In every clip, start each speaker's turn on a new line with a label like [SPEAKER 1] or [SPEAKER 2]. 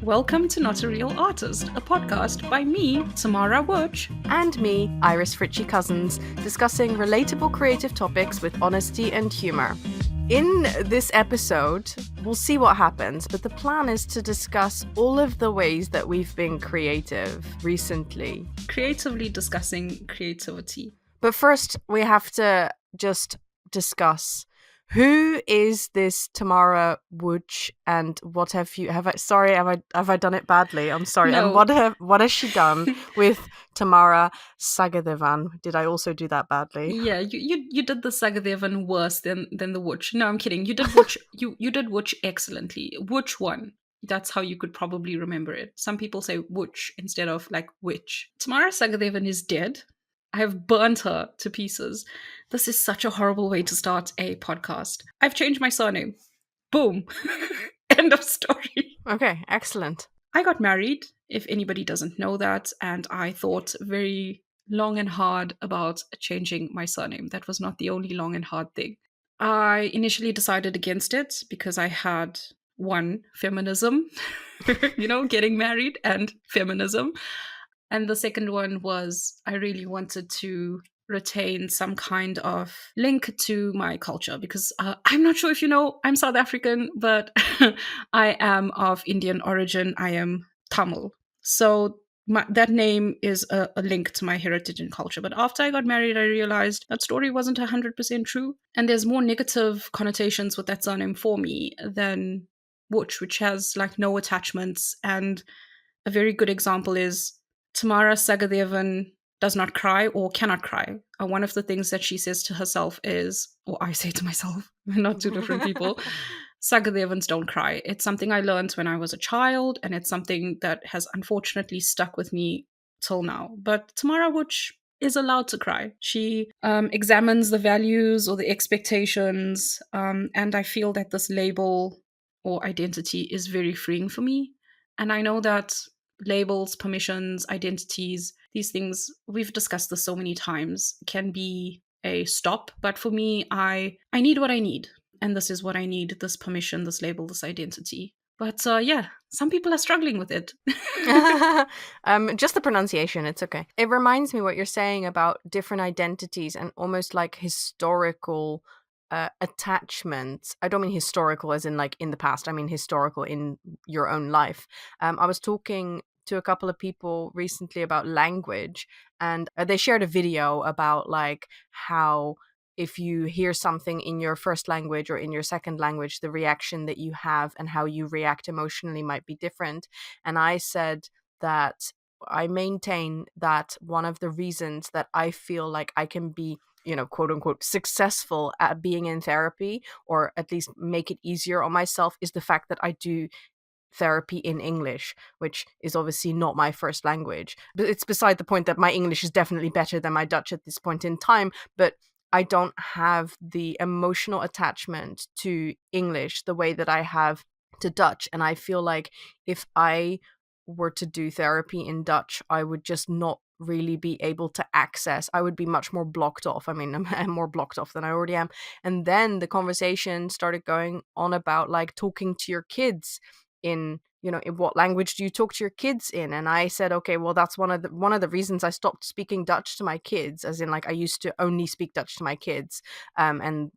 [SPEAKER 1] Welcome to Not a Real Artist, a podcast by me, Tamara Wurch.
[SPEAKER 2] And me, Iris Fritschi-Cussens, discussing relatable creative topics with honesty and humour. In this episode, we'll see what happens, but the plan is to discuss all of the ways that we've been creative recently.
[SPEAKER 1] Creatively discussing creativity.
[SPEAKER 2] But first, we have to just discuss who is this Tamara Wurch, and what have I done it badly? I'm sorry.
[SPEAKER 1] No.
[SPEAKER 2] And what has she done with Tamara Sagathevan? Did I also do that badly?
[SPEAKER 1] Yeah, you did the Sagathevan worse than the Wurch. No, I'm kidding. You did Wurch. you did Wurch excellently. Wurch won. That's how you could probably remember it. Some people say Wurch instead of like witch. Tamara Sagathevan is dead. I have burnt her to pieces. This is such a horrible way to start a podcast. I've changed my surname. Boom. End of story.
[SPEAKER 2] Okay, excellent.
[SPEAKER 1] I got married, if anybody doesn't know that, and I thought very long and hard about changing my surname. That was not the only long and hard thing. I initially decided against it because I had one, feminism, getting married and feminism. And the second one was I really wanted to retain some kind of link to my culture because I'm not sure if you know, I'm South African, but I am of Indian origin. I am Tamil. So that name is a link to my heritage and culture. But after I got married, I realized that story wasn't 100% true. And there's more negative connotations with that surname for me than Wurch, which has like no attachments. And a very good example is Tamara Sagathevan does not cry or cannot cry. One of the things that she says to herself is, or I say to myself, we're not two different people, Sagathevans don't cry. It's something I learned when I was a child, and it's something that has unfortunately stuck with me till now. But Tamara Wurch is allowed to cry. She examines the values or the expectations, and I feel that this label or identity is very freeing for me. And I know that labels, permissions, identities, these things, we've discussed this so many times, can be a stop. But for me, I need what I need. And this is what I need, this permission, this label, this identity. But some people are struggling with it.
[SPEAKER 2] Just the pronunciation, it's okay. It reminds me what you're saying about different identities and almost like historical attachments. I don't mean historical as in like in the past. I mean historical in your own life. I was talking to a couple of people recently about language, and they shared a video about like how if you hear something in your first language or in your second language, the reaction that you have and how you react emotionally might be different. And I said that I maintain that one of the reasons that I feel like I can be, quote unquote, successful at being in therapy, or at least make it easier on myself, is the fact that I do therapy in English, which is obviously not my first language. But it's beside the point that my English is definitely better than my Dutch at this point in time. But I don't have the emotional attachment to English the way that I have to Dutch. And I feel like if I were to do therapy in Dutch, I would just not really be able to access. I would be much more blocked off. I mean, I'm more blocked off than I already am. And then the conversation started going on about like talking to your kids in what language do you talk to your kids in? And I said, okay, well, that's one of the reasons I stopped speaking Dutch to my kids, as in like I used to only speak Dutch to my kids, and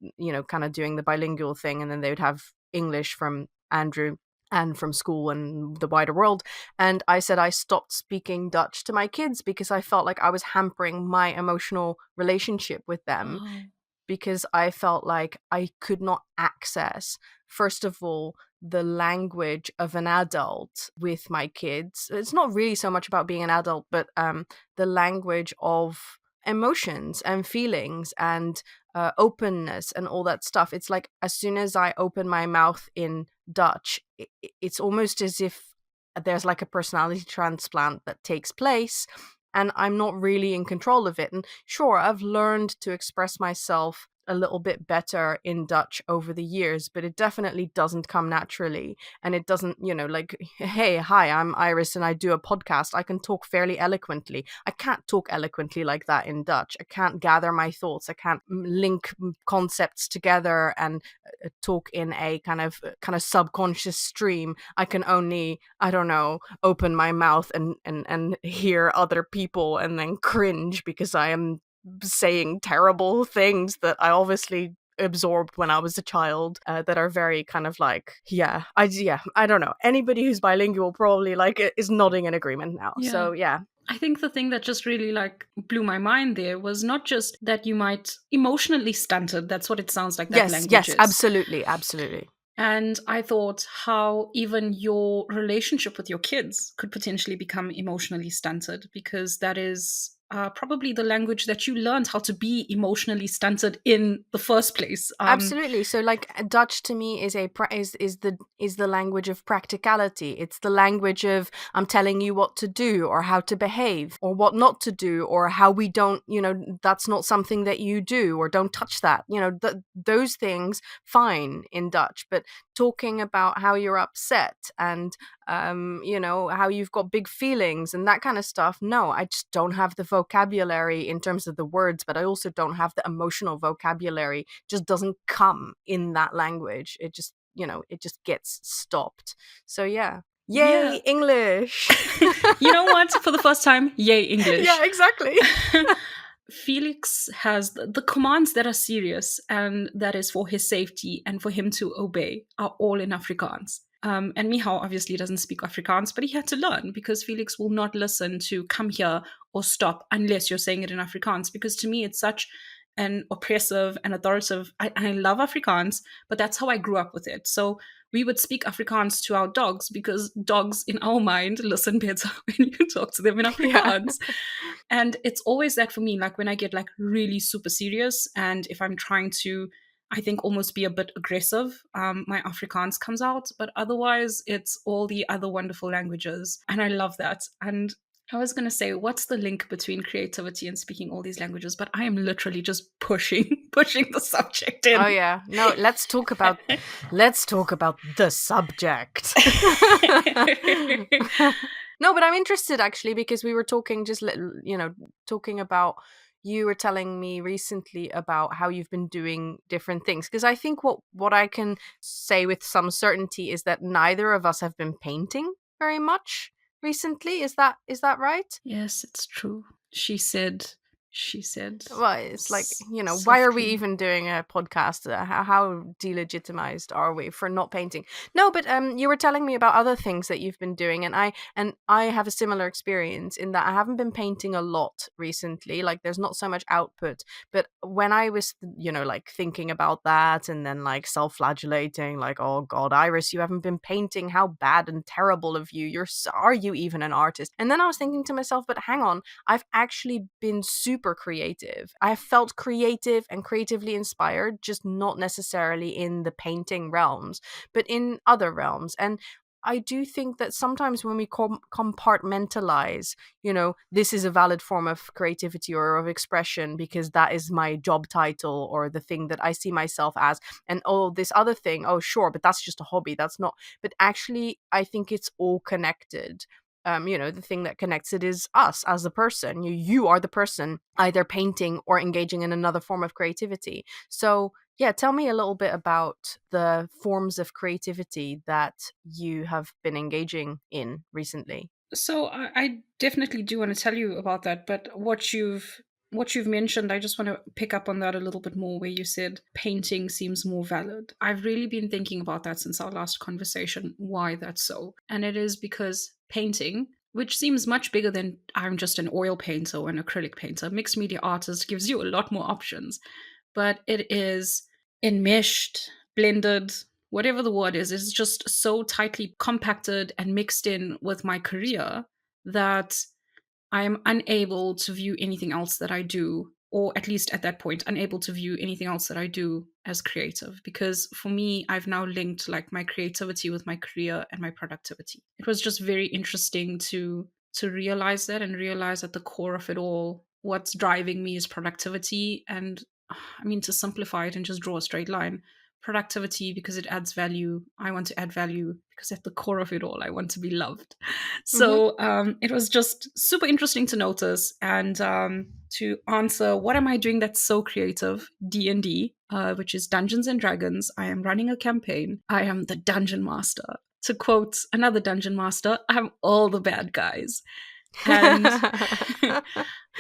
[SPEAKER 2] kind of doing the bilingual thing, and then they would have English from Andrew and from school and the wider world. And I said I stopped speaking Dutch to my kids because I felt like I was hampering my emotional relationship with them.
[SPEAKER 1] Oh.
[SPEAKER 2] Because I felt like I could not access, first of all, the language of an adult with my kids. It's not really so much about being an adult, but the language of emotions and feelings and openness and all that stuff. It's like as soon as I open my mouth in Dutch, it's almost as if there's like a personality transplant that takes place, and I'm not really in control of it. And sure, I've learned to express myself a little bit better in Dutch over the years, but it definitely doesn't come naturally. And it doesn't, like, hey, hi, I'm Iris and I do a podcast. I can talk fairly eloquently. I can't talk eloquently like that in Dutch. I can't gather my thoughts. I can't link concepts together and talk in a kind of subconscious stream. I can only, I don't know, open my mouth and hear other people and then cringe because I am saying terrible things that I obviously absorbed when I was a child, that are very kind of like, I don't know. Anybody who's bilingual probably like is nodding in agreement now.
[SPEAKER 1] Yeah.
[SPEAKER 2] So yeah.
[SPEAKER 1] I think the thing that just really like blew my mind there was not just that you might emotionally stunted. That's what it sounds like that language
[SPEAKER 2] Yes,
[SPEAKER 1] is.
[SPEAKER 2] absolutely.
[SPEAKER 1] And I thought how even your relationship with your kids could potentially become emotionally stunted, because that is probably the language that you learned how to be emotionally stunted in the first place.
[SPEAKER 2] Absolutely. So, like, Dutch to me is is the language of practicality. It's the language of I'm telling you what to do or how to behave or what not to do or how we don't. That's not something that you do or don't touch that. Those things fine in Dutch, but talking about how you're upset and how you've got big feelings and that kind of stuff. No, I just don't have the vocabulary in terms of the words, but I also don't have the emotional vocabulary. Just doesn't come in that language. It just, it just gets stopped. So yeah.
[SPEAKER 1] Yeah.
[SPEAKER 2] Yay, English.
[SPEAKER 1] You know what? For the first time, yay, English.
[SPEAKER 2] Yeah, exactly.
[SPEAKER 1] Felix has the commands that are serious and that is for his safety and for him to obey are all in Afrikaans. And Mihao obviously doesn't speak Afrikaans, but he had to learn because Felix will not listen to come here or stop unless you're saying it in Afrikaans. Because to me, it's such an oppressive and authoritative. I love Afrikaans, but that's how I grew up with it. So we would speak Afrikaans to our dogs because dogs in our mind listen better when you talk to them in Afrikaans. Yeah. And it's always that for me, like when I get like really super serious and if I'm trying to, I think, almost be a bit aggressive, my Afrikaans comes out. But otherwise, it's all the other wonderful languages. And I love that. And I was going to say, what's the link between creativity and speaking all these languages? But I am literally just pushing the subject in.
[SPEAKER 2] Oh yeah, no. Let's talk about the subject. No, but I'm interested actually because we were talking talking about. You were telling me recently about how you've been doing different things, because I think what I can say with some certainty is that neither of us have been painting very much recently. Is that right?
[SPEAKER 1] Yes, it's true. She said.
[SPEAKER 2] Well, it's like,
[SPEAKER 1] softly.
[SPEAKER 2] Why are we even doing a podcast? How delegitimized are we for not painting? No, but you were telling me about other things that you've been doing, and I have a similar experience in that I haven't been painting a lot recently. Like, there's not so much output. But when I was, like thinking about that and then like self-flagellating, like, oh God, Iris, you haven't been painting. How bad and terrible of you. Are you even an artist? And then I was thinking to myself, but hang on, I've actually been super creative. I have felt creative and creatively inspired, just not necessarily in the painting realms, but in other realms. And I do think that sometimes when we compartmentalize, this is a valid form of creativity or of expression because that is my job title or the thing that I see myself as, and oh, this other thing, oh sure, but that's just a hobby. That's not. But actually, I think it's all connected. The thing that connects it is us as a person. You are the person either painting or engaging in another form of creativity. So yeah, tell me a little bit about the forms of creativity that you have been engaging in recently.
[SPEAKER 1] So I definitely do want to tell you about that, but what you've mentioned, I just want to pick up on that a little bit more, where you said painting seems more valid. I've really been thinking about that since our last conversation, why that's so. And it is because painting, which seems much bigger than I'm just an oil painter or an acrylic painter, mixed media artist gives you a lot more options. But it is enmeshed, blended, whatever the word is just so tightly compacted and mixed in with my career that I'm unable to view anything else that I do, or at least at that point, unable to view anything else that I do as creative. Because for me, I've now linked like my creativity with my career and my productivity. It was just very interesting to realize that and realize at the core of it all, what's driving me is productivity. And I mean, to simplify it and just draw a straight line, productivity because it adds value. I want to add value because at the core of it all, I want to be loved.
[SPEAKER 2] Mm-hmm.
[SPEAKER 1] So it was just super interesting to notice and to answer what am I doing that's so creative? D&D, which is Dungeons and Dragons. I am running a campaign. I am the dungeon master. To quote another dungeon master, I'm all the bad guys. And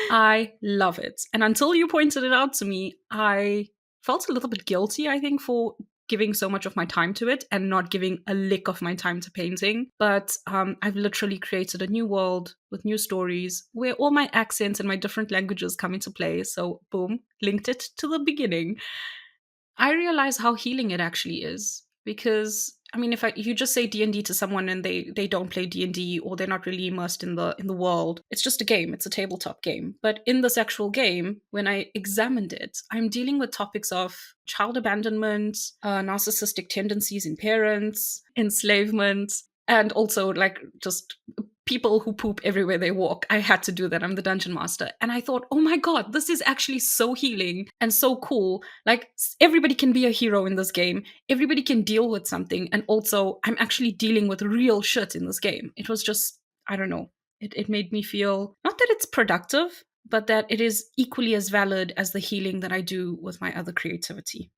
[SPEAKER 1] I love it. And until you pointed it out to me, I felt a little bit guilty, I think, for giving so much of my time to it and not giving a lick of my time to painting. But I've literally created a new world with new stories where all my accents and my different languages come into play. So, boom, linked it to the beginning. I realize how healing it actually is because I mean if you just say D&D to someone and they don't play D&D or they're not really immersed in the world, it's just a game, it's a tabletop game. But in this actual game, when I examined it, I'm dealing with topics of child abandonment, narcissistic tendencies in parents, enslavement, and also like just people who poop everywhere they walk. I had to do that. I'm the dungeon master. And I thought, oh my God, this is actually so healing and so cool. Like everybody can be a hero in this game. Everybody can deal with something. And also I'm actually dealing with real shit in this game. It was just, I don't know. It made me feel not that it's productive, but that it is equally as valid as the healing that I do with my other creativity.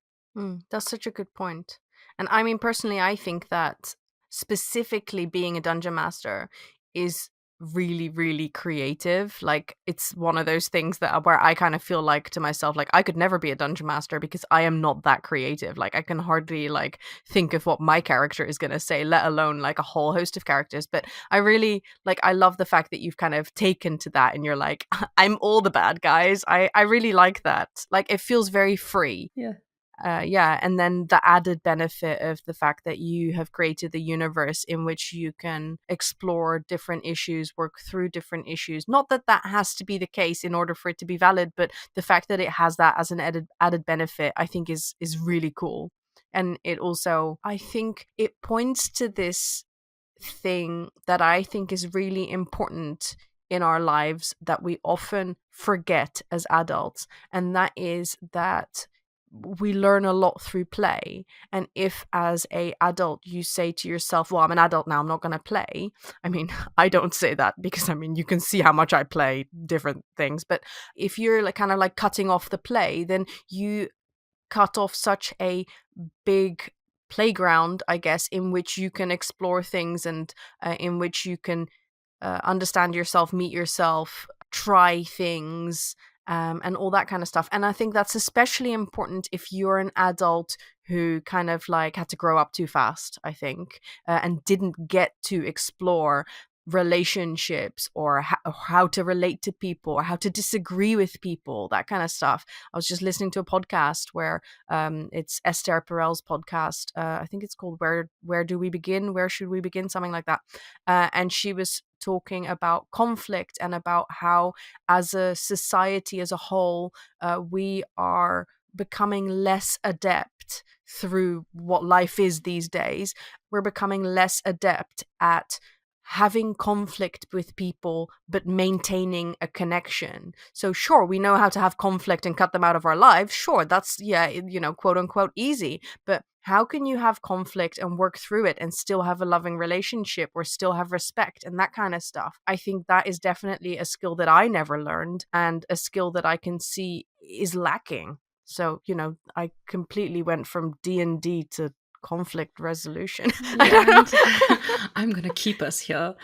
[SPEAKER 2] That's such a good point. And I mean, personally, I think that specifically being a dungeon master is really, really creative. Like, it's one of those things that where I kind of feel like to myself, like, I could never be a dungeon master because I am not that creative. Like, I can hardly like think of what my character is going to say, let alone like a whole host of characters. But I really like, I love the fact that you've kind of taken to that and you're like, I'm all the bad guys. I really like that. Like, it feels very free.
[SPEAKER 1] Yeah.
[SPEAKER 2] Yeah, and then the added benefit of the fact that you have created the universe in which you can explore different issues, work through different issues. Not that that has to be the case in order for it to be valid, but the fact that it has that as an added benefit, I think is really cool. And it also, I think it points to this thing that I think is really important in our lives that we often forget as adults, and that is that we learn a lot through play. And if as a adult you say to yourself, well, I'm an adult now, I'm not going to play. I mean, I don't say that because I mean, you can see how much I play different things. But if you're like kind of like cutting off the play, then you cut off such a big playground, I guess, in which you can explore things and in which you can understand yourself, meet yourself, try things, and all that kind of stuff. And I think that's especially important if you're an adult who kind of like had to grow up too fast, I think, and didn't get to explore relationships or how to relate to people or how to disagree with people, that kind of stuff. I was just listening to a podcast where it's Esther Perel's podcast. I think it's called Where Do We Begin? Where Should We Begin? Something like that. And she was talking about conflict and about how as a society as a whole, we are becoming less adept through what life is these days. We're becoming less adept at having conflict with people but maintaining a connection. So sure, we know how to have conflict and cut them out of our lives. Sure, that's, yeah, you know, quote unquote easy. But how can you have conflict and work through it and still have a loving relationship or still have respect and that kind of stuff? I think that is definitely a skill that I never learned and a skill that I can see is lacking. So, you know, I completely went from D&D to conflict resolution.
[SPEAKER 1] Yeah, and I'm gonna keep us here.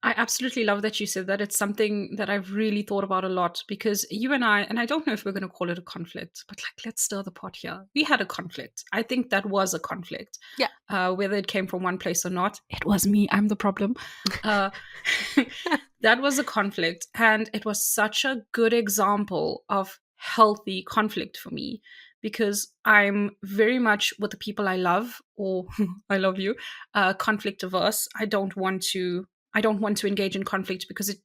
[SPEAKER 1] I absolutely love that you said that. It's something that I've really thought about a lot because you and I don't know if we're going to call it a conflict, but like, let's stir the pot here. We had a conflict. I think that was a conflict.
[SPEAKER 2] Yeah.
[SPEAKER 1] Whether it came from one place or not, it was me. I'm the problem. That was a conflict. And it was such a good example of healthy conflict for me because I'm very much with the people I love, or I love you, conflict averse. I don't want to engage in conflict because it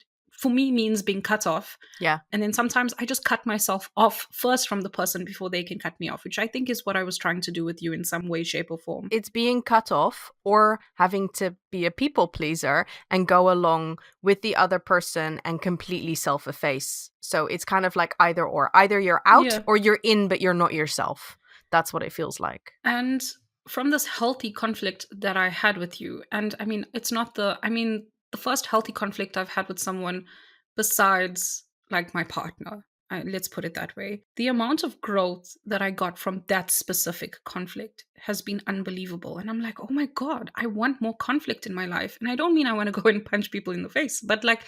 [SPEAKER 1] for me means being cut off.
[SPEAKER 2] Yeah.
[SPEAKER 1] And then sometimes I just cut myself off first from the person before they can cut me off, which I think is what I was trying to do with you in some way, shape, or form.
[SPEAKER 2] It's being cut off or having to be a people pleaser and go along with the other person and completely self-efface. So it's kind of like either or. Either you're out or you're in, but you're not yourself. That's what it feels like.
[SPEAKER 1] And from this healthy conflict that I had with you, and I mean, it's not the, I mean, the first healthy conflict I've had with someone besides like my partner, let's put it that way. The amount of growth that I got from that specific conflict has been unbelievable. And I'm like, oh my God, I want more conflict in my life. And I don't mean I want to go and punch people in the face, but like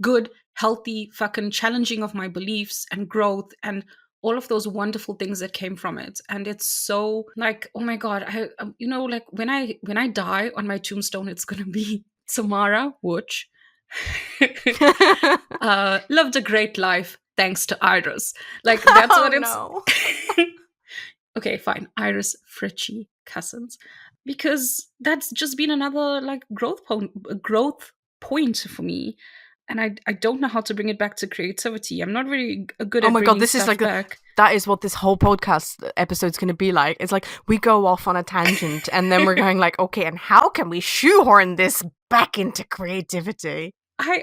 [SPEAKER 1] good, healthy, fucking challenging of my beliefs and growth and all of those wonderful things that came from it. And it's so like, oh my God, like when I die, on my tombstone it's gonna be Tamara, which lived a great life thanks to Iris. Like that's what it's
[SPEAKER 2] no.
[SPEAKER 1] Okay, fine. Iris Fritschi-Cussens. Because that's just been another like growth point for me. And I don't know how to bring it back to creativity. I'm not very good at
[SPEAKER 2] oh my God, this
[SPEAKER 1] stuff
[SPEAKER 2] is like
[SPEAKER 1] back.
[SPEAKER 2] That is what this whole podcast episode's going to be like. It's like we go off on a tangent and then we're going like, okay, and how can we shoehorn this back into creativity?
[SPEAKER 1] I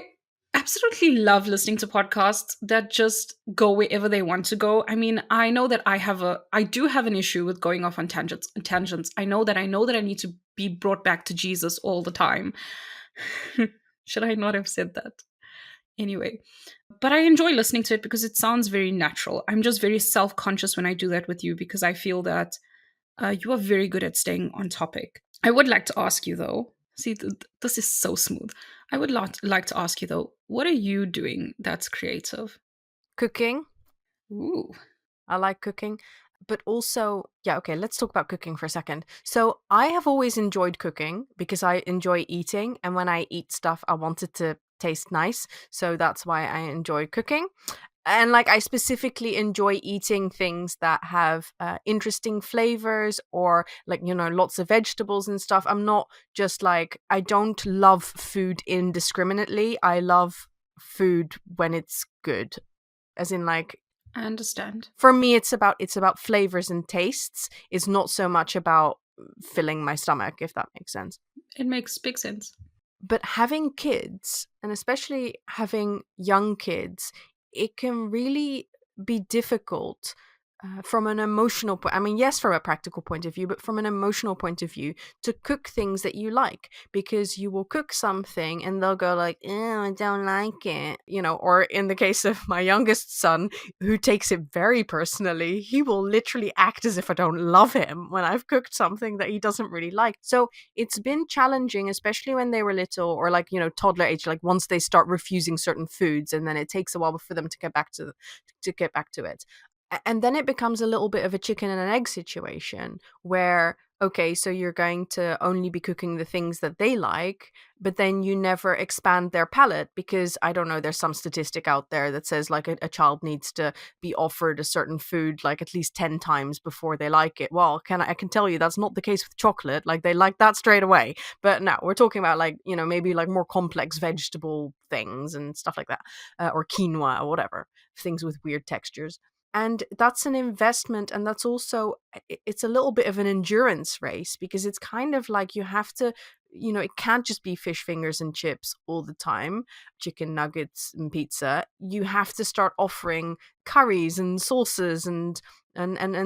[SPEAKER 1] absolutely love listening to podcasts that just go wherever they want to go. I mean, I know that I do have an issue with going off on tangents. I know that I need to be brought back to Jesus all the time. Should I not have said that? Anyway, but I enjoy listening to it because it sounds very natural. I'm just very self-conscious when I do that with you because I feel that you are very good at staying on topic. I would like to ask you though, see, this is so smooth. I would like to ask you though, what are you doing that's creative?
[SPEAKER 2] Cooking.
[SPEAKER 1] Ooh.
[SPEAKER 2] I like cooking. But also, yeah, okay, let's talk about cooking for a second. So I have always enjoyed cooking because I enjoy eating. And when I eat stuff, I want it to taste nice. So that's why I enjoy cooking. And like I specifically enjoy eating things that have interesting flavors or like, lots of vegetables and stuff. I'm not just like, I don't love food indiscriminately. I love food when it's good. As in like,
[SPEAKER 1] I understand.
[SPEAKER 2] For me, it's about flavors and tastes. It's not so much about filling my stomach, if that makes sense.
[SPEAKER 1] It makes big sense.
[SPEAKER 2] But having kids, and especially having young kids, it can really be difficult from an emotional point. I mean, yes, from a practical point of view, but from an emotional point of view, to cook things that you like, because you will cook something and they'll go like, I don't like it, or in the case of my youngest son, who takes it very personally, he will literally act as if I don't love him when I've cooked something that he doesn't really like. So it's been challenging, especially when they were little or like, toddler age, like once they start refusing certain foods and then it takes a while for them to get back to it. And then it becomes a little bit of a chicken and an egg situation where, okay, so you're going to only be cooking the things that they like, but then you never expand their palate because, I don't know, there's some statistic out there that says like a child needs to be offered a certain food like at least 10 times before they like it. Well, I can tell you that's not the case with chocolate. Like they like that straight away. But no, we're talking about like, maybe like more complex vegetable things and stuff like that, or quinoa or whatever, things with weird textures. And that's an investment, and that's also, it's a little bit of an endurance race because it's kind of like you have to, it can't just be fish fingers and chips all the time, chicken nuggets and pizza. You have to start offering curries and sauces and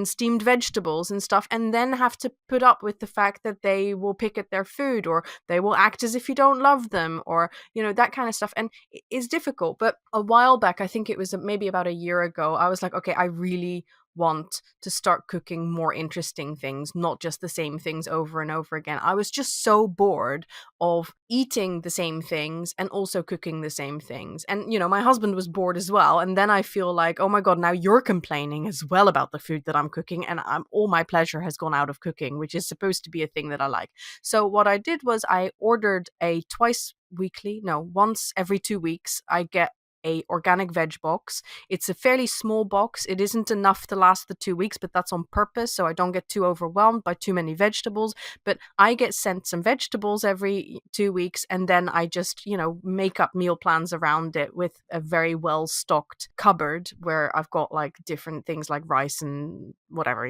[SPEAKER 2] steamed vegetables and stuff, and then have to put up with the fact that they will pick at their food or they will act as if you don't love them or, that kind of stuff. And it's difficult. But a while back, I think it was maybe about a year ago, I was like, okay, I really want to start cooking more interesting things, not just the same things over and over again. I was just so bored of eating the same things and also cooking the same things. And, my husband was bored as well. And then I feel like, oh my God, now you're complaining as well about the food that I'm cooking. And all my pleasure has gone out of cooking, which is supposed to be a thing that I like. So what I did was I ordered once every 2 weeks, I get a organic veg box. It's a fairly small box. It isn't enough to last the 2 weeks, but that's on purpose so I don't get too overwhelmed by too many vegetables. But I get sent some vegetables every 2 weeks, and then I just, make up meal plans around it with a very well stocked cupboard where I've got like different things like rice and whatever,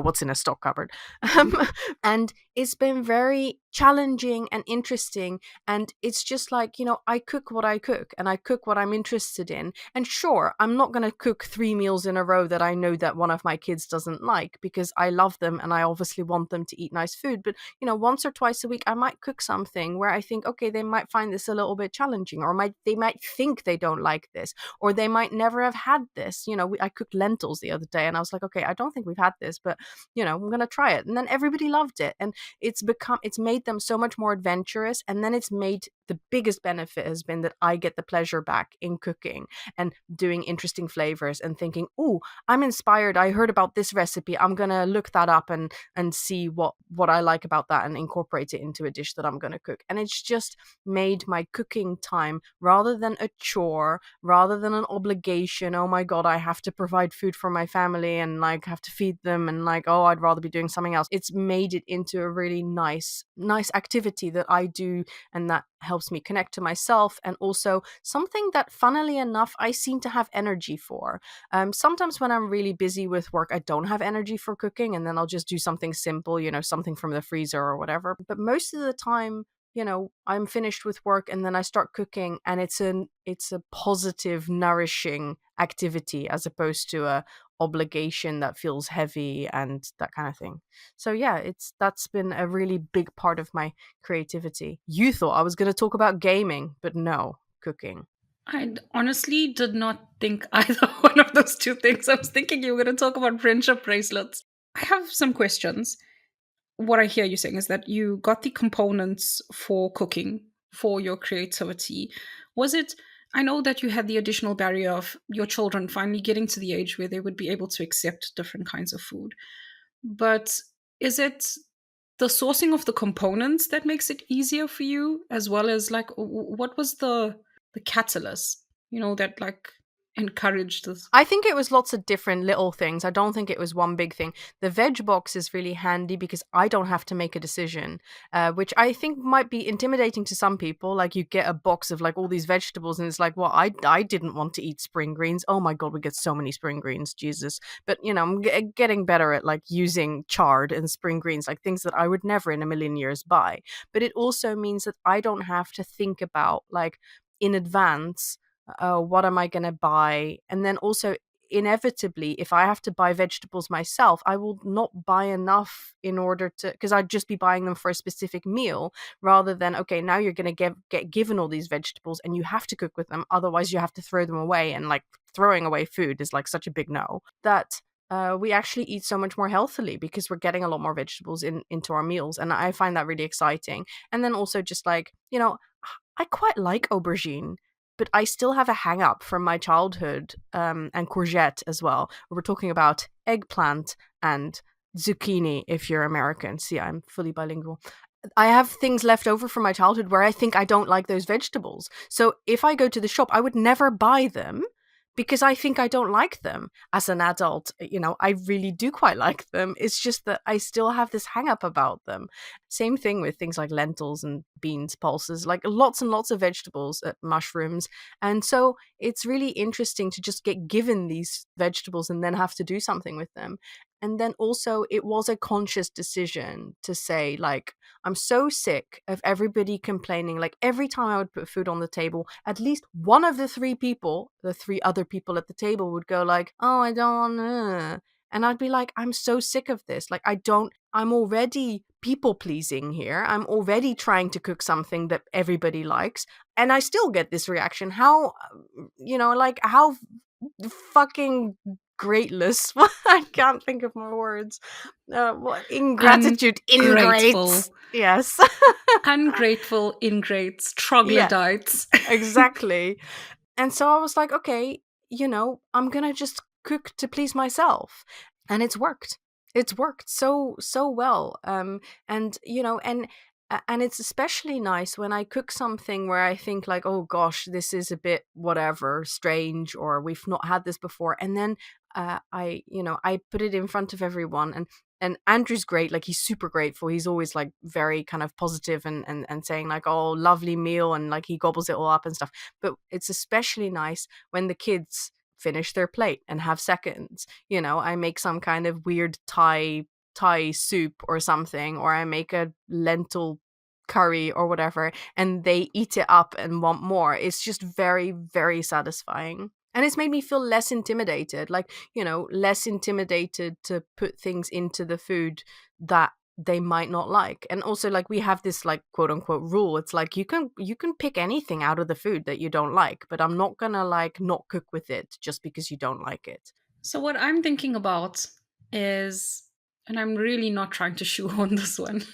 [SPEAKER 2] what's in a stock cupboard. And it's been very challenging and interesting. And it's just like, I cook what I cook and I cook what I'm interested in. And sure, I'm not going to cook 3 meals in a row that I know that one of my kids doesn't like, because I love them and I obviously want them to eat nice food. But, once or twice a week, I might cook something where I think, okay, they might find this a little bit challenging, or they might think they don't like this, or they might never have had this. I cooked lentils the other day and I was like, okay, I don't think we've had this, but, I'm going to try it. And then everybody loved it. And it's made them so much more adventurous. And then it's made the biggest benefit has been that I get the pleasure back in cooking and doing interesting flavors and thinking, oh, I'm inspired. I heard about this recipe. I'm going to look that up and see what I like about that and incorporate it into a dish that I'm going to cook. And it's just made my cooking time, rather than a chore, rather than an obligation. Oh my God, I have to provide food for my family and like have to feed them and like, oh, I'd rather be doing something else. It's made it into a really nice activity that I do, and that helps me connect to myself, and also something that, funnily enough, I seem to have energy for. Sometimes when I'm really busy with work, I don't have energy for cooking, and then I'll just do something simple, something from the freezer or whatever. But most of the time, I'm finished with work and then I start cooking, and it's a positive, nourishing activity as opposed to a obligation that feels heavy and that kind of thing. So yeah, that's been a really big part of my creativity. You thought I was going to talk about gaming, but no, cooking.
[SPEAKER 1] I honestly did not think either one of those two things. I was thinking you were going to talk about friendship bracelets. I have some questions. What I hear you saying is that you got the components for cooking for your creativity. Was it, I know that you had the additional barrier of your children finally getting to the age where they would be able to accept different kinds of food, but is it the sourcing of the components that makes it easier for you, as well as like what was the catalyst, that like encouraged this?
[SPEAKER 2] I think it was lots of different little things. I don't think it was one big thing. The veg box is really handy because I don't have to make a decision, which I think might be intimidating to some people. Like, you get a box of like all these vegetables and it's like, well, I didn't want to eat spring greens. Oh my God, we get so many spring greens, Jesus. But, I'm getting better at like using chard and spring greens, like things that I would never in a million years buy. But it also means that I don't have to think about like in advance, what am I going to buy? And then also, inevitably, if I have to buy vegetables myself, I will not buy enough in order to, because I'd just be buying them for a specific meal, rather than, okay, now you're going to get given all these vegetables and you have to cook with them. Otherwise, you have to throw them away. And like throwing away food is like such a big no, that we actually eat so much more healthily because we're getting a lot more vegetables into our meals. And I find that really exciting. And then also just like, I quite like aubergine, but I still have a hang up from my childhood, and courgette as well. We're talking about eggplant and zucchini if you're American. See, I'm fully bilingual. I have things left over from my childhood where I think I don't like those vegetables. So if I go to the shop, I would never buy them because I think I don't like them. As an adult, I really do quite like them. It's just that I still have this hang up about them. Same thing with things like lentils and beans, pulses, like lots and lots of vegetables, mushrooms. And so it's really interesting to just get given these vegetables and then have to do something with them. And then also it was a conscious decision to say, like, I'm so sick of everybody complaining. Like every time I would put food on the table, at least one of the three other people at the table would go like, oh, I don't want to. And I'd be like, I'm so sick of this. Like, I'm already people pleasing here. I'm already trying to cook something that everybody likes. And I still get this reaction. How, how fucking greatless. I can't think of my words. What ingratitude, ingrates.
[SPEAKER 1] Ungrateful.
[SPEAKER 2] Yes.
[SPEAKER 1] Ungrateful ingrates,
[SPEAKER 2] Yeah,
[SPEAKER 1] troglodytes.
[SPEAKER 2] exactly. And so I was like, okay, I'm gonna just cook to please myself. And it's worked. It's worked so well. And And it's especially nice when I cook something where I think like, oh gosh, this is a bit whatever, strange, or we've not had this before. And then I put it in front of everyone, and Andrew's great. Like, he's super grateful. He's always like very kind of positive and saying like, oh, lovely meal. And like he gobbles it all up and stuff. But it's especially nice when the kids finish their plate and have seconds. I make some kind of weird Thai soup or something, or I make a lentil curry or whatever, and they eat it up and want more. It's just very, very satisfying. And it's made me feel less intimidated, like, less intimidated to put things into the food that they might not like. And also, like, we have this like quote unquote rule. It's like you can pick anything out of the food that you don't like, but I'm not gonna like not cook with it just because you don't like it.
[SPEAKER 1] So what I'm thinking about is, and I'm really not trying to shoehorn this one.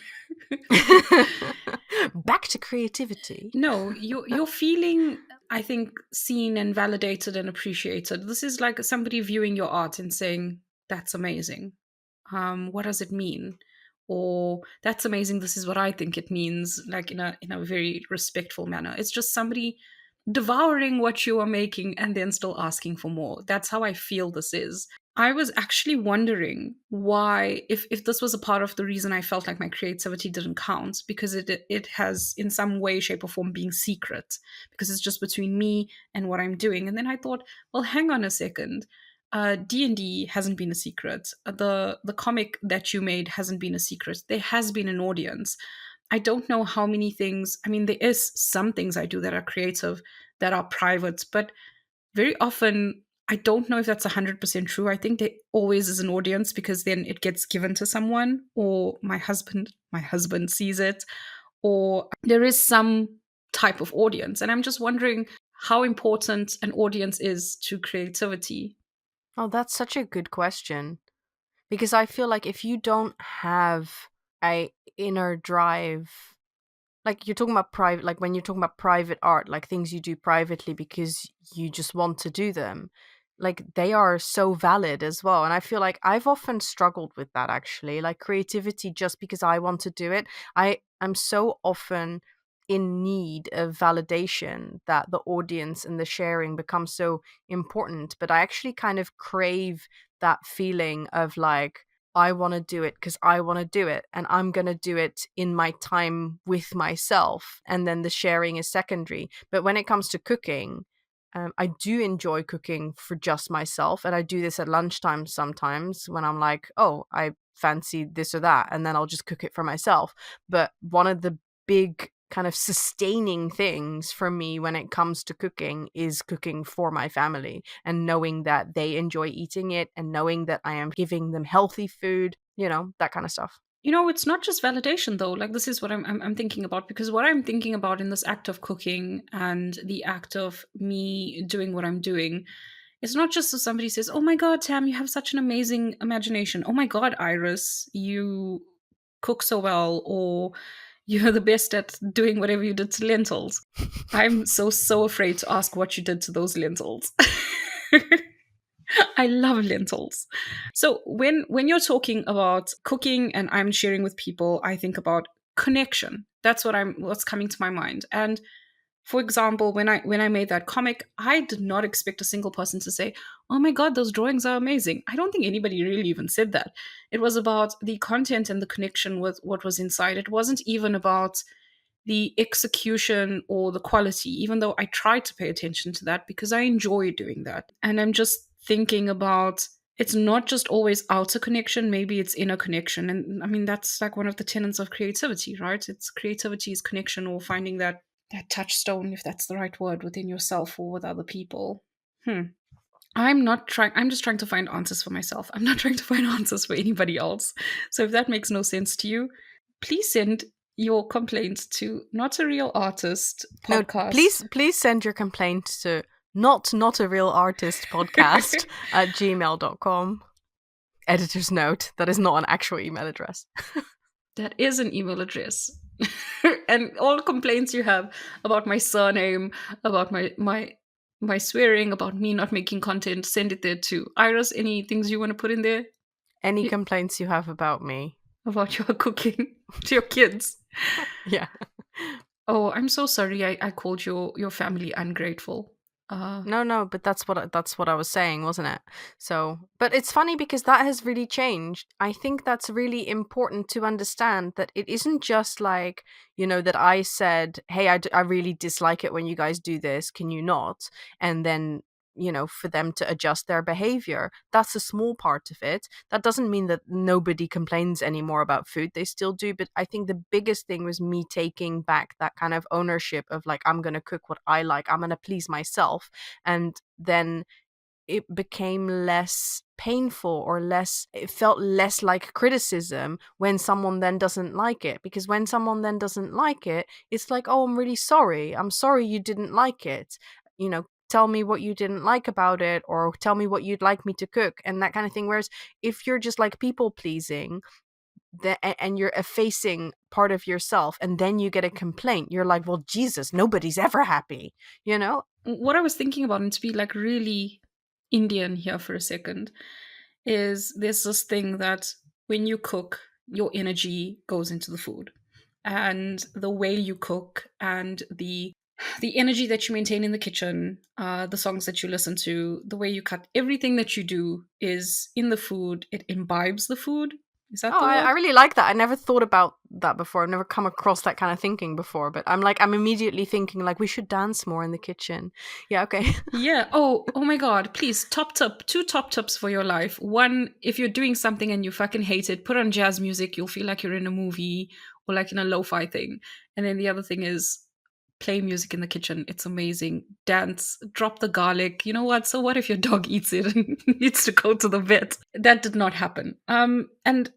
[SPEAKER 2] Back to creativity.
[SPEAKER 1] No, you're feeling, I think, seen and validated and appreciated. This is like somebody viewing your art and saying, "That's amazing. What does it mean?" Or "That's amazing. This is what I think it means." Like in a very respectful manner. It's just somebody devouring what you are making and then still asking for more. That's how I feel this is. I was actually wondering why, if this was a part of the reason I felt like my creativity didn't count, because it has in some way, shape, or form being secret, because it's just between me and what I'm doing. And then I thought, well, hang on a second. D&D hasn't been a secret. The comic that you made hasn't been a secret. There has been an audience. I don't know how many things. I mean, there is some things I do that are creative, that are private, but very often I don't know if that's 100% true. I think there always is an audience, because then it gets given to someone, or my husband sees it, or there is some type of audience. And I'm just wondering how important an audience is to creativity.
[SPEAKER 2] Oh, that's such a good question. Because I feel like if you don't have a inner drive, like you're talking about private, like when you're talking about private art, like things you do privately because you just want to do them, like they are so valid as well. And I feel like I've often struggled with that, actually, like creativity just because I want to do it. I'm so often in need of validation that the audience and the sharing becomes so important. But I actually kind of crave that feeling of like, I want to do it because I want to do it, and I'm going to do it in my time with myself. And then the sharing is secondary. But when it comes to cooking, I do enjoy cooking for just myself. And I do this at lunchtime sometimes when I'm like, oh, I fancy this or that. And then I'll just cook it for myself. But one of the big kind of sustaining things for me when it comes to cooking is cooking for my family and knowing that they enjoy eating it and knowing that I am giving them healthy food, that kind of stuff.
[SPEAKER 1] It's not just validation though. Like, this is what I'm thinking about, because what I'm thinking about in this act of cooking and the act of me doing what I'm doing, it's not just so somebody says, "Oh my God, Tam, you have such an amazing imagination. Oh my God, Iris, you cook so well," or "You're the best at doing whatever you did to lentils." I'm so afraid to ask what you did to those lentils. I love lentils. So when you're talking about cooking and I'm sharing with people, I think about connection. That's what's coming to my mind. And for example, when I made that comic, I did not expect a single person to say, "Oh my God, those drawings are amazing." I don't think anybody really even said that. It was about the content and the connection with what was inside. It wasn't even about the execution or the quality, even though I try to pay attention to that because I enjoy doing that. And I'm just thinking about, it's not just always outer connection, maybe it's inner connection. And I mean, that's like one of the tenets of creativity, right? It's creativity is connection, or finding that touchstone, if that's the right word, within yourself or with other people. I'm just trying to find answers for myself. I'm not trying to find answers for anybody else. So if that makes no sense to you, please send your complaints to not a real artist
[SPEAKER 2] No,
[SPEAKER 1] podcast.
[SPEAKER 2] please send your complaint to not a real artist podcast at gmail.com. Editor's note, that is not an actual email address.
[SPEAKER 1] That is an email address. And all complaints you have about my surname, about my swearing, about me not making content, send it there too. Iris, any things you want to put in there?
[SPEAKER 2] Any complaints you have about me,
[SPEAKER 1] about your cooking to your kids.
[SPEAKER 2] Yeah.
[SPEAKER 1] Oh, I'm so sorry. I called your family ungrateful. Uh,
[SPEAKER 2] No, no, but that's what I was saying, wasn't it? So, but it's funny because that has really changed. I think that's really important to understand that it isn't just like, that I said, "Hey, I really dislike it when you guys do this. Can you not?" And then, for them to adjust their behavior. That's a small part of it. That doesn't mean that nobody complains anymore about food. They still do, but I think the biggest thing was me taking back that kind of ownership of like, I'm going to cook what I like. I'm going to please myself, and then it became less painful, or it felt less like criticism when someone then doesn't like it, because when someone then doesn't like it, it's like, oh, I'm really sorry, I'm sorry you didn't like it, tell me what you didn't like about it, or tell me what you'd like me to cook, and that kind of thing. Whereas if you're just like people pleasing, and you're effacing part of yourself, and then you get a complaint, you're like, well, Jesus, nobody's ever happy, you know.
[SPEAKER 1] what I was thinking about, and to be like really Indian here for a second, is there's this thing that when you cook, your energy goes into the food. And the way you cook and the energy that you maintain in the kitchen, the songs that you listen to, the way you cut, everything that you do is in the food. It imbibes the food. Is that
[SPEAKER 2] Oh,
[SPEAKER 1] the
[SPEAKER 2] I
[SPEAKER 1] word?
[SPEAKER 2] really like that. I never thought about that before. I've never come across that kind of thinking before. But I'm immediately thinking like we should dance more in the kitchen. Yeah, okay.
[SPEAKER 1] Yeah. Oh my God. Please, top tip. Two top tips for your life. One, if you're doing something and you fucking hate it, put on jazz music. You'll feel like you're in a movie or like in a lo-fi thing. And then the other thing is play music in the kitchen. It's amazing. Dance, drop the garlic. You know what? So what if your dog eats it and needs to go to the vet? That did not happen. And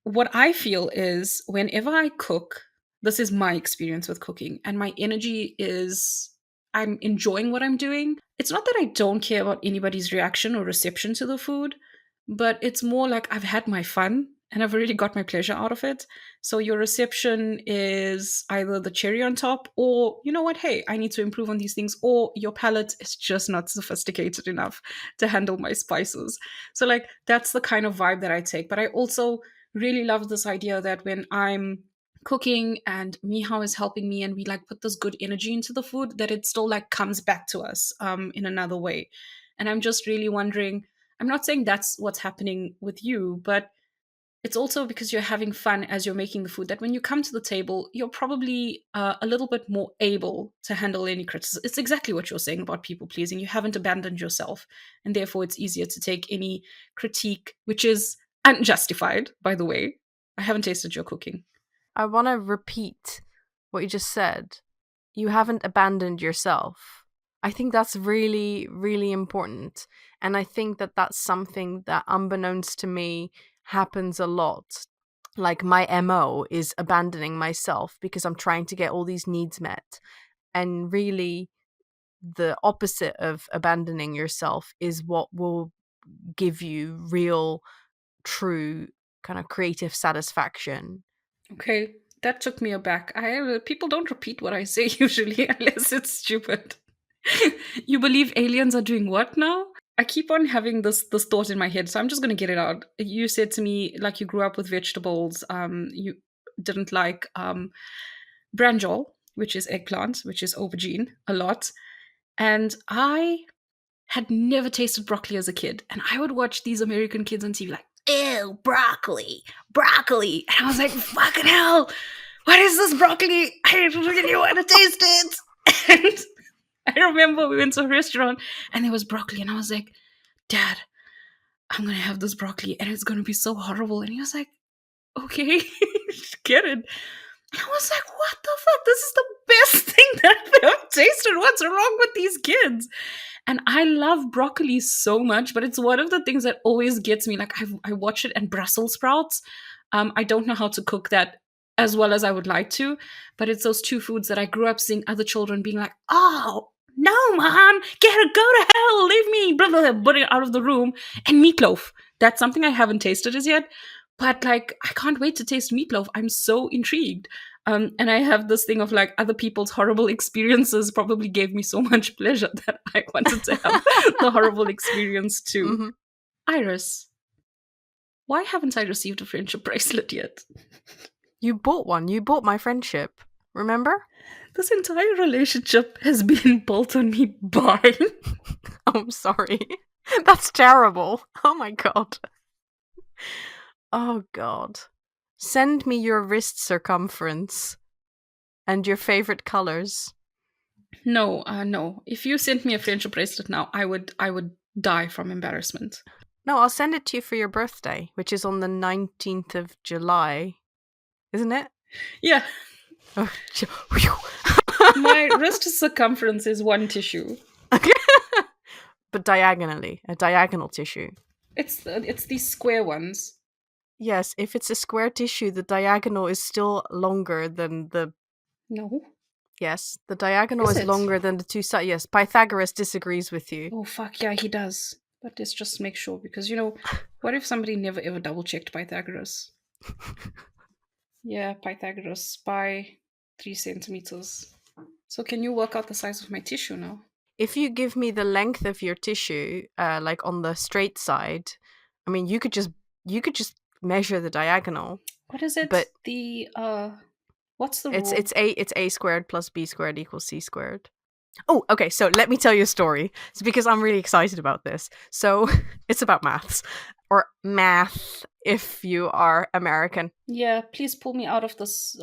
[SPEAKER 1] what I feel is whenever I cook, this is my experience with cooking, and my energy is I'm enjoying what I'm doing. It's not that I don't care about anybody's reaction or reception to the food, but it's more like I've had my fun and I've really got my pleasure out of it. So your reception is either the cherry on top, or you know what, hey, I need to improve on these things, or your palate is just not sophisticated enough to handle my spices. So, like, that's the kind of vibe that I take. But I also really love this idea that when I'm cooking and Mihao is helping me and we like put this good energy into the food, that it still like comes back to us in another way. And I'm just really wondering, I'm not saying that's what's happening with you, but it's also because you're having fun as you're making the food that when you come to the table, you're probably a little bit more able to handle any criticism. It's exactly what you're saying about people pleasing. You haven't abandoned yourself, and therefore it's easier to take any critique, which is unjustified, by the way. I haven't tasted your cooking.
[SPEAKER 2] I want to repeat what you just said. You haven't abandoned yourself. I think that's really, really important. And I think that that's something that, unbeknownst to me, happens a lot. Like, my MO is abandoning myself because I'm trying to get all these needs met. And really, the opposite of abandoning yourself is what will give you real, true, kind of creative satisfaction.
[SPEAKER 1] Okay, that took me aback. People don't repeat what I say usually unless it's stupid. You believe aliens are doing what now? I keep on having this thought in my head, so I'm just gonna get it out. You said to me like you grew up with vegetables. You didn't like brinjal, which is eggplant, which is aubergine, a lot, and I had never tasted broccoli as a kid, and I would watch these American kids on TV like, ew, broccoli, broccoli, and I was like, fucking hell, what is this broccoli? I really want to taste it. And I remember we went to a restaurant and there was broccoli, and I was like, Dad, I'm gonna have this broccoli and it's gonna be so horrible. And he was like, okay, get it. And I was like, what the fuck? This is the best thing that I've ever tasted. What's wrong with these kids? And I love broccoli so much, but it's one of the things that always gets me. Like, I watch it, and Brussels sprouts. I don't know how to cook that as well as I would like to, but it's those two foods that I grew up seeing other children being like, oh, no, mom, get it, go to hell, leave me, blah, blah, blah, put it out of the room. And meatloaf. That's something I haven't tasted as yet, but like, I can't wait to taste meatloaf. I'm so intrigued. And I have this thing of like other people's horrible experiences probably gave me so much pleasure that I wanted to have the horrible experience too.
[SPEAKER 2] Mm-hmm.
[SPEAKER 1] Iris, Why haven't I received a friendship bracelet yet?
[SPEAKER 2] You bought one. You bought my friendship. Remember?
[SPEAKER 1] This entire relationship has been built on me buying.
[SPEAKER 2] Oh, I'm sorry. That's terrible. Oh my god. Oh god. Send me your wrist circumference and your favorite colors.
[SPEAKER 1] No, no. If you sent me a friendship bracelet now, I would die from embarrassment.
[SPEAKER 2] No, I'll send it to you for your birthday, which is on the 19th of July. Isn't it?
[SPEAKER 1] Yeah.
[SPEAKER 2] Oh,
[SPEAKER 1] My wrist circumference is one tissue.
[SPEAKER 2] but diagonally, a diagonal tissue.
[SPEAKER 1] It's these square ones.
[SPEAKER 2] Yes, if it's a square tissue, the diagonal is still longer than the...
[SPEAKER 1] No.
[SPEAKER 2] Yes, the diagonal
[SPEAKER 1] Is
[SPEAKER 2] is
[SPEAKER 1] it?
[SPEAKER 2] longer than the two sides. Yes, Pythagoras disagrees with you.
[SPEAKER 1] Oh fuck yeah, he does. But let's just make sure, because what if somebody never ever double checked Pythagoras? Yeah, Pythagoras by 3 centimeters. So can you work out the size of my tissue now?
[SPEAKER 2] If you give me the length of your tissue, like on the straight side, I mean, you could just measure the diagonal.
[SPEAKER 1] What is it?
[SPEAKER 2] But
[SPEAKER 1] what's the
[SPEAKER 2] it's
[SPEAKER 1] rule?
[SPEAKER 2] it's a squared plus b squared equals c squared. Oh, okay. So let me tell you a story. It's because I'm really excited about this. So it's about maths, or math if you are American.
[SPEAKER 1] Yeah, please pull me out of this.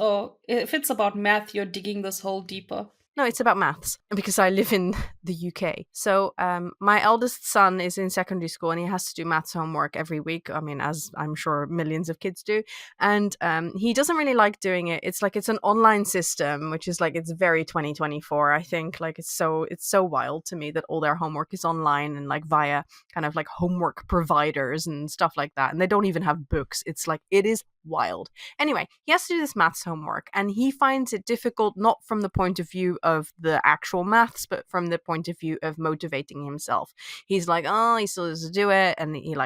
[SPEAKER 1] If it's about math, you're digging this hole deeper.
[SPEAKER 2] No, it's about maths because I live in the UK. So my eldest son is in secondary school and he has to do maths homework every week. I mean, as I'm sure millions of kids do. And he doesn't really like doing it. It's an online system, which is it's very 2024, I think. It's so wild to me that all their homework is online and via kind of homework providers and stuff like that. And they don't even have books. It's it is wild. Anyway, he has to do this maths homework and he finds it difficult, not from the point of view of the actual maths, but from the point of view of motivating himself. He's like, oh, he still has to do it, and he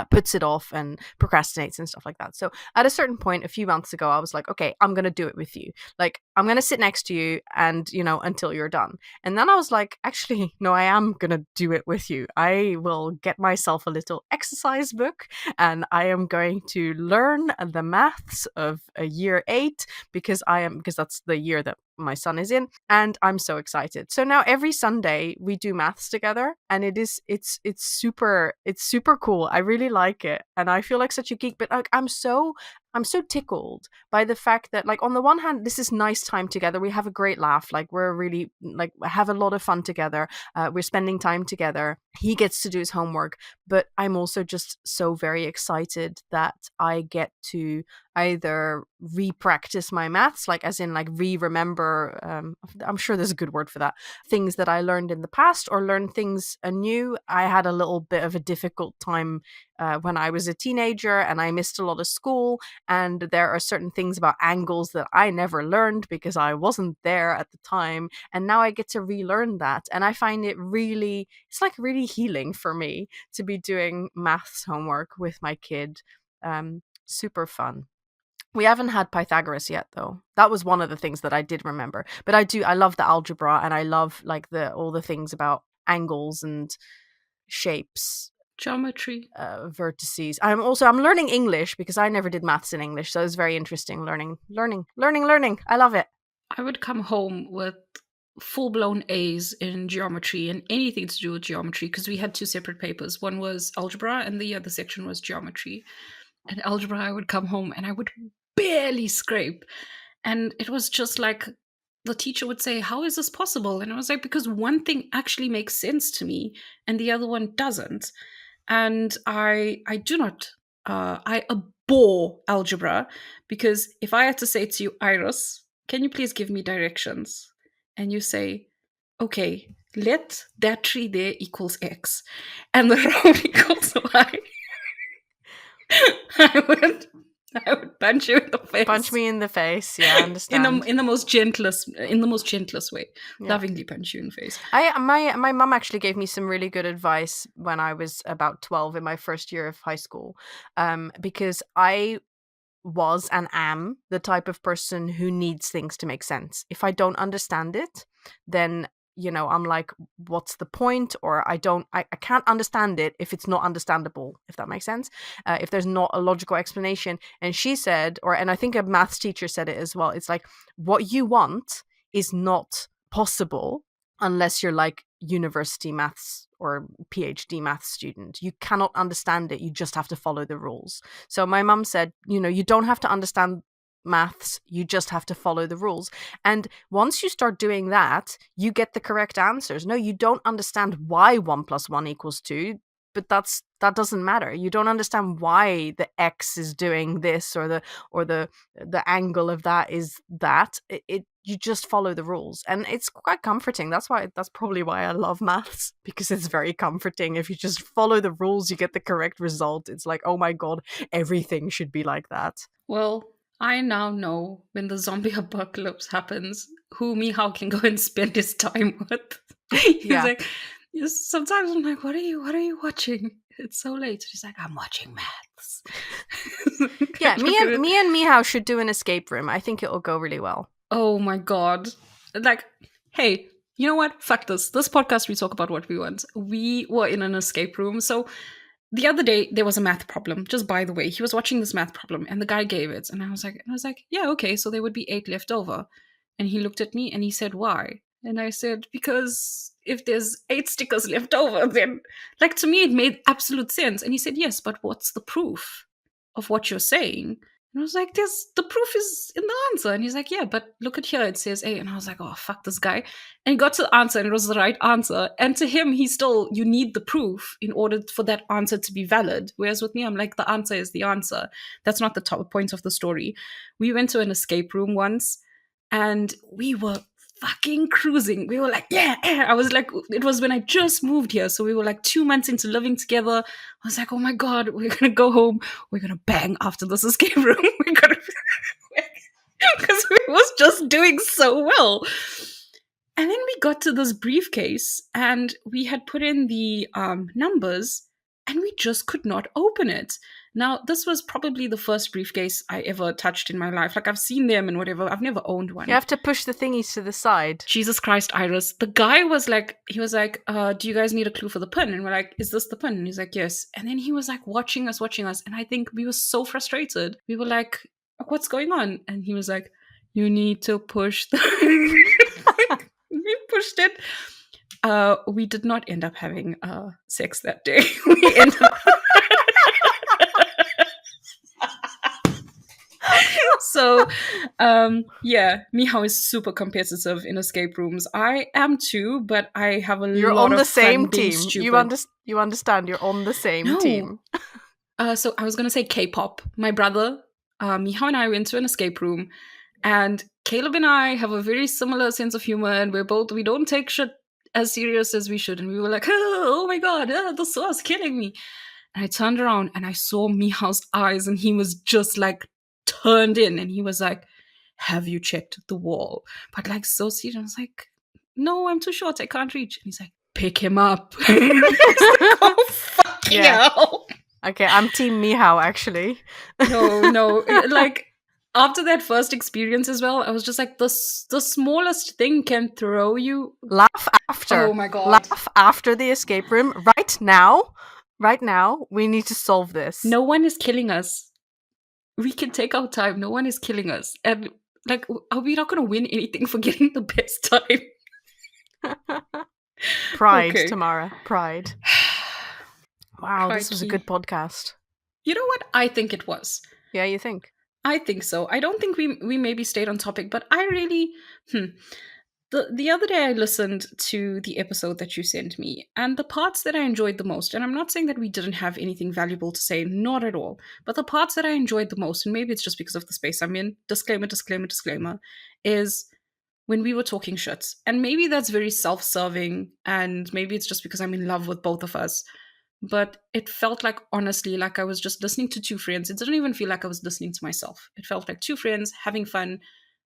[SPEAKER 2] puts it off and procrastinates and stuff like that. So at a certain point a few months ago, I was like, okay, I'm going to do it with you. I'm going to sit next to you and, until you're done. And then I was like, actually, no, I am going to do it with you. I will get myself a little exercise book and I am going to learn the maths of a year 8 because that's the year that my son is in, and I'm so excited. So now every Sunday we do maths together, and it's super cool. I really like it, and I feel like such a geek, but I'm so tickled by the fact that on the one hand, this is nice time together. We have a great laugh. We're really have a lot of fun together. We're spending time together. He gets to do his homework, but I'm also just so very excited that I get to either re-practice my maths, as in re-remember, I'm sure there's a good word for that, things that I learned in the past, or learn things anew. I had a little bit of a difficult time when I was a teenager and I missed a lot of school, and there are certain things about angles that I never learned because I wasn't there at the time, and now I get to relearn that, and I find it really, it's really healing for me to be doing maths homework with my kid. Super fun. We haven't had Pythagoras yet, though. That was one of the things that I did remember. But I love the algebra, and I love all the things about angles and shapes,
[SPEAKER 1] Geometry.
[SPEAKER 2] vertices. I'm learning English because I never did maths in English, so it's very interesting learning. I love it.
[SPEAKER 1] I would come home with full-blown A's in geometry and anything to do with geometry, because we had 2 separate papers. One was algebra and the other section was geometry. And algebra, I would come home and I would barely scrape. And it was just the teacher would say, how is this possible? And I was like, because one thing actually makes sense to me and the other one doesn't. And I do not, I abhor algebra, because if I had to say to you, Iris, can you please give me directions? And you say, okay, let that tree there equals X and the road equals Y. I would punch you in the face.
[SPEAKER 2] Punch me in the face. Yeah, I understand.
[SPEAKER 1] in the most gentlest way.
[SPEAKER 2] Yeah.
[SPEAKER 1] Lovingly punch you in the face.
[SPEAKER 2] My mum actually gave me some really good advice when I was about 12 in my first year of high school, because I was and am the type of person who needs things to make sense. If I don't understand it, then I'm like, what's the point? Or I can't understand it if it's not understandable, if that makes sense. If there's not a logical explanation. And she said, and I think a maths teacher said it as well, it's like, what you want is not possible unless you're like university maths or PhD maths student. You cannot understand it. You just have to follow the rules. So my mum said, you don't have to understand maths, you just have to follow the rules. And once you start doing that, you get the correct answers. No, you don't understand why 1 + 1 = 2, but that doesn't matter. You don't understand why the x is doing this, or the angle of that is that. You just follow the rules, and it's quite comforting. That's probably why I love maths, because it's very comforting. If you just follow the rules, you get the correct result. It's like, oh my god, everything should be like that.
[SPEAKER 1] Well, I now know when the zombie apocalypse happens, who Mihao can go and spend his time with. He's like, sometimes I'm like, what are you watching? It's so late. He's like, I'm watching maths.
[SPEAKER 2] Yeah, me and Mihao should do an escape room. I think it'll go really well.
[SPEAKER 1] Oh my god. Like, hey, you know what? Fuck this. This podcast, we talk about what we want. We were in an escape room. So the other day there was a math problem. Just by the way, he was watching this math problem and the guy gave it. And I was like, yeah, okay, so there would be 8 left over. And he looked at me and he said, why? And I said, because if there's 8 stickers left over, then, like, to me, it made absolute sense. And he said, yes, but what's the proof of what you're saying? And I was like, the proof is in the answer. And he's like, yeah, but look at here, it says A. And I was like, oh, fuck this guy. And he got to the answer and it was the right answer. And to him, you need the proof in order for that answer to be valid. Whereas with me, I'm like, the answer is the answer. That's not the top point of the story. We went to an escape room once and we were fucking cruising. We were like, yeah. I was like, it was when I just moved here. So we were like 2 months into living together. I was like, oh my God, we're going to go home. We're going to bang after this escape room. We're going to, because we was just doing so well. And then we got to this briefcase and we had put in the numbers and we just could not open it. Now, this was probably the first briefcase I ever touched in my life. Like, I've seen them and whatever. I've never owned one.
[SPEAKER 2] You have to push the thingies to the side.
[SPEAKER 1] Jesus Christ, Iris. The guy was like, do you guys need a clue for the pin? And we're like, is this the pin? And he's like, yes. And then he was like watching us. And I think we were so frustrated. We were like, what's going on? And he was like, you need to push the... We pushed it. We did not end up having sex that day. We ended up... So, yeah, Mihao is super competitive in escape rooms. I am too, but I have a
[SPEAKER 2] You're
[SPEAKER 1] lot
[SPEAKER 2] on the
[SPEAKER 1] of
[SPEAKER 2] same
[SPEAKER 1] fun being
[SPEAKER 2] team.
[SPEAKER 1] stupid.
[SPEAKER 2] You understand? You're on the same team.
[SPEAKER 1] So I was gonna say K-pop. My brother, Mihao and I went to an escape room, and Caleb and I have a very similar sense of humor, and we don't take shit as serious as we should. And we were like, oh my God, this was killing me. And I turned around and I saw Mihao's eyes, and he was just like turned in, and he was like, have you checked the wall? But like so serious. I was like, no, I'm too short, I can't reach. And he's like, pick him up. Like, oh, fucking hell.
[SPEAKER 2] Okay, I'm team Mihao, actually.
[SPEAKER 1] No, like, after that first experience as well, I was just like, the smallest thing can throw you.
[SPEAKER 2] Laugh after.
[SPEAKER 1] Oh my God.
[SPEAKER 2] Laugh after the escape room. Right now, we need to solve this.
[SPEAKER 1] No one is killing us. We can take our time. No one is killing us. And like, are we not going to win anything for getting the best time?
[SPEAKER 2] Pride,
[SPEAKER 1] okay.
[SPEAKER 2] Tamara. Pride. Wow,
[SPEAKER 1] Crikey.
[SPEAKER 2] This was a good podcast.
[SPEAKER 1] You know what? I think it was.
[SPEAKER 2] Yeah, you think?
[SPEAKER 1] I think so. I don't think we maybe stayed on topic, but I really... The other day I listened to the episode that you sent me, and the parts that I enjoyed the most, and I'm not saying that we didn't have anything valuable to say, not at all, but the parts that I enjoyed the most, and maybe it's just because of the space I'm in, disclaimer, is when we were talking shit. And maybe that's very self-serving, and maybe it's just because I'm in love with both of us. But it felt like, honestly, like I was just listening to two friends. It didn't even feel like I was listening to myself. It felt like two friends having fun,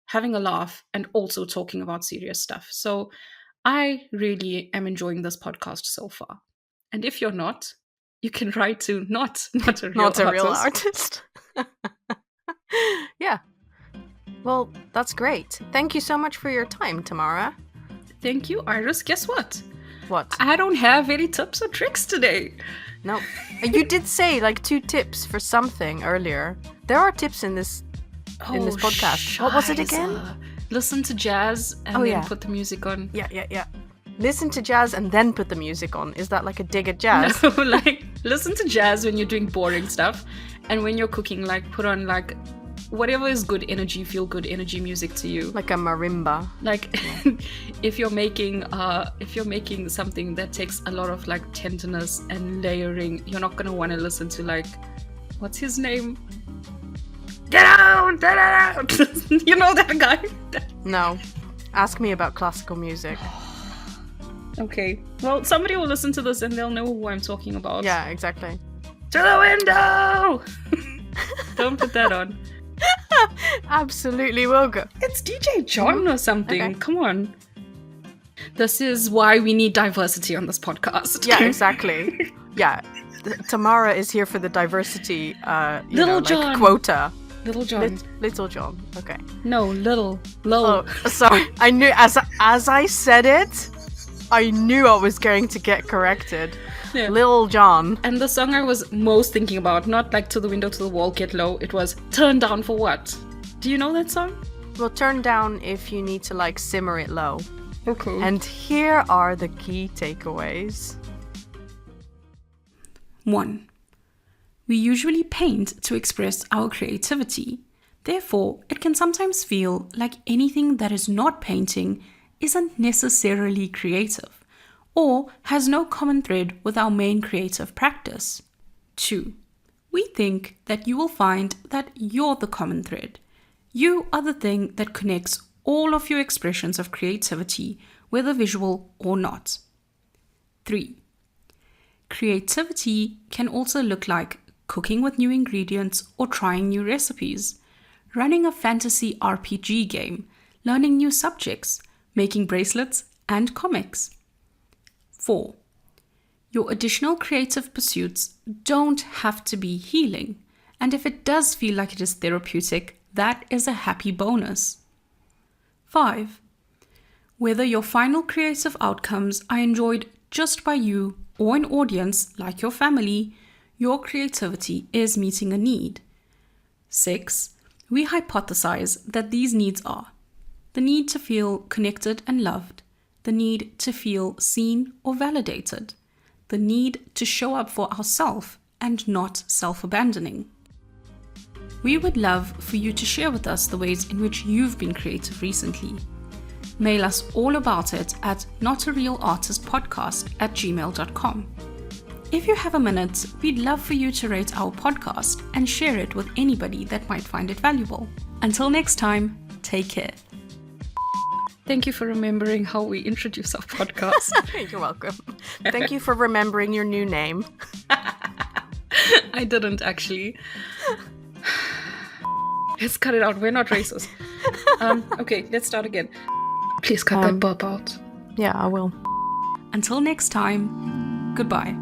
[SPEAKER 1] having a laugh, and also talking about serious stuff. So I really am enjoying this podcast so far. And if you're not, you can write to not a real artist.
[SPEAKER 2] Yeah. Well, that's great. Thank you so much for your time, Tamara.
[SPEAKER 1] Thank you, Iris. Guess what?
[SPEAKER 2] What?
[SPEAKER 1] I don't have any tips or tricks today.
[SPEAKER 2] No. You did say like 2 tips for something earlier. There are tips in this podcast. What was it again?
[SPEAKER 1] Listen to jazz and then put the music on.
[SPEAKER 2] Yeah. Listen to jazz and then put the music on. Is that like a dig at jazz?
[SPEAKER 1] No, like listen to jazz when you're doing boring stuff, and when you're cooking, like put on like whatever is good energy, feel good energy music to you.
[SPEAKER 2] Like a marimba.
[SPEAKER 1] Like if you're making something that takes a lot of like tenderness and layering, you're not gonna want to listen to like, what's his name? Get out! You know that guy?
[SPEAKER 2] No. Ask me about classical music.
[SPEAKER 1] Okay. Well, somebody will listen to this and they'll know who I'm talking about.
[SPEAKER 2] Yeah, exactly.
[SPEAKER 1] To the window! Don't put that on.
[SPEAKER 2] Absolutely will go.
[SPEAKER 1] It's DJ John or something.
[SPEAKER 2] Okay.
[SPEAKER 1] Come on. This is why we need diversity on this podcast.
[SPEAKER 2] Yeah, exactly. Yeah. Tamara is here for the diversity
[SPEAKER 1] Little John.
[SPEAKER 2] like quota.
[SPEAKER 1] Little John.
[SPEAKER 2] Little John. Okay.
[SPEAKER 1] No, little. Low.
[SPEAKER 2] Oh, sorry. I knew as I said it, I knew I was going to get corrected. Yeah. Lil Jon.
[SPEAKER 1] And the song I was most thinking about, not like To the Window, to the Wall, Get Low, it was Turn Down for What? Do you know that song?
[SPEAKER 2] Well, turn down if you need to like simmer it low.
[SPEAKER 1] Okay.
[SPEAKER 2] And here are the key takeaways.
[SPEAKER 1] 1. We usually paint to express our creativity. Therefore, it can sometimes feel like anything that is not painting isn't necessarily creative, or has no common thread with our main creative practice. 2. We think that you will find that you're the common thread. You are the thing that connects all of your expressions of creativity, whether visual or not. 3. Creativity can also look like cooking with new ingredients or trying new recipes, running a fantasy RPG game, learning new subjects, making bracelets and comics. 4. Your additional creative pursuits don't have to be healing, and if it does feel like it is therapeutic, that is a happy bonus. 5. Whether your final creative outcomes are enjoyed just by you or an audience like your family, your creativity is meeting a need. 6. We hypothesize that these needs are the need to feel connected and loved, the need to feel seen or validated, the need to show up for ourselves and not self-abandoning. We would love for you to share with us the ways in which you've been creative recently. Mail us all about it at notarealartistpodcast@gmail.com. If you have a minute, we'd love for you to rate our podcast and share it with anybody that might find it valuable. Until next time, take care. Thank you for remembering how we introduce our podcast.
[SPEAKER 2] You're welcome. Thank you for remembering your new name.
[SPEAKER 1] I didn't actually. Let's cut it out. We're not racist. Okay, let's start again. Please cut that burp out.
[SPEAKER 2] Yeah, I will.
[SPEAKER 1] Until next time, goodbye.